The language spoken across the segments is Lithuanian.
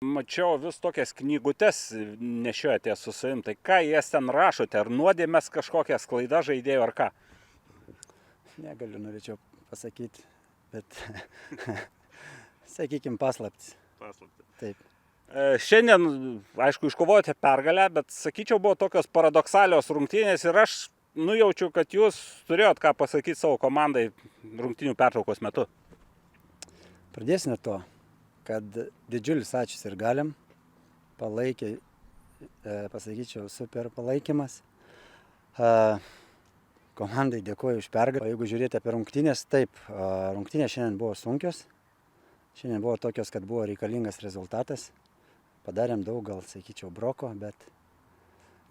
Mačiau vis tokias knygutes nešiojate su savim, tai ką jas ten rašote, ar nuodėmės kažkokias klaidas žaidėjų ar ką? Negaliu, norėčiau pasakyti, bet sakykime paslaptis. Taip. Šiandien, aišku, iškovojote pergalę, bet sakyčiau, buvo tokios paradoksalios rungtynės ir aš nujaučiu, kad jūs turėjot ką pasakyti savo komandai rungtynių pertraukos metu. Pradėsime to, kad didžiulis ačiū ir galim, palaikė, pasakyčiau, super palaikymas. Komandai dėkoju už pergalę. Jeigu žiūrėti apie rungtynės, taip, rungtynės šiandien buvo sunkios. Šiandien buvo tokios, kad buvo reikalingas rezultatas. Padarėm daug, gal sakyčiau, broko, bet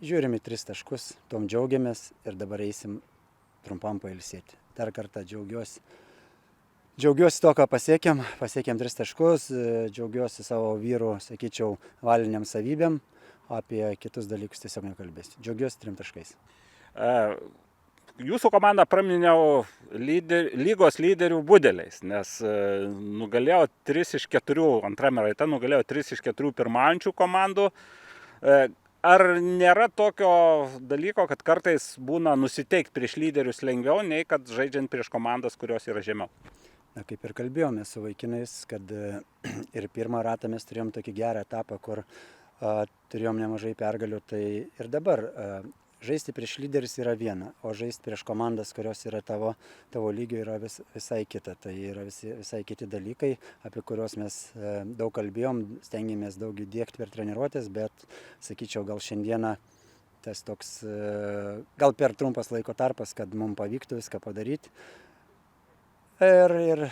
žiūrim į 3 taškus, tom džiaugiamės ir dabar eisim trumpam pailsėti. Dar kartą džiaugiuosi. Džiaugiuosi to, ką pasiekėm 3 taškus, džiaugiuosi savo vyrų, sakyčiau, valiniam savybėm, apie kitus dalykus tiesiog nekalbėsiu. Džiaugiuosi 3 taškais. Jūsų komandą praminėjau lygos lyderių budeliais, nes nugalėjo 3 iš 4, antrame rate nugalėjo 3 iš 4 pirmaujančių komandų. Ar nėra tokio dalyko, kad kartais būna nusiteikti prieš lyderius lengviau, nei kad žaidžiant prieš komandas, kurios yra žemiau? Na, kaip ir kalbėjome su vaikinais, kad ir pirmą ratą mes turėjom tokį gerą etapą, kur turėjom nemažai pergalių, tai ir dabar žaisti prieš lyderius yra viena, o žaisti prieš komandas, kurios yra tavo lygio, yra visai kita. Tai yra visai kiti dalykai, apie kuriuos mes daug kalbėjom, stengiamės daug įdiegti per treniruotės, bet, sakyčiau, gal šiandieną tas toks, gal per trumpas laiko tarpas, kad mums pavyktų viską padaryti. Ir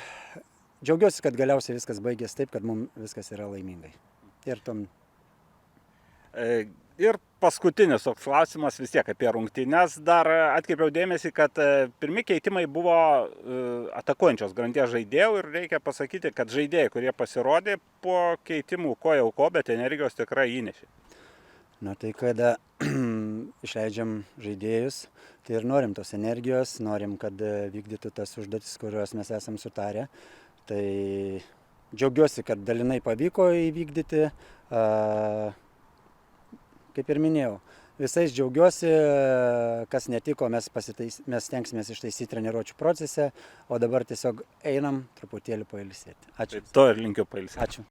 džiaugiuosi, kad galiausiai viskas baigėsi taip, kad mums viskas yra laimingai. Ir paskutinis toks klausimas vis tiek apie rungtynes. Dar atkreipiau dėmesį, kad pirmi keitimai buvo atakuojančios grandies žaidėjų ir reikia pasakyti, kad žaidėjai, kurie pasirodė po keitimų ko, bet energijos tikrai įnešė. Na tai kada išleidžiam žaidėjus, tai ir norim tos energijos, norim, kad vykdytų tas užduotis, kuriuos mes esam sutarę. Tai džiaugiuosi, kad dalinai pavyko įvykdyti. Kaip ir minėjau, visais džiaugiuosi, kas netiko, mes stengsimės ištaisyti treniruočių procese, o dabar tiesiog einam truputėlį pailsėti. Ačiū. To ir linkiu pailsėti. Ačiū.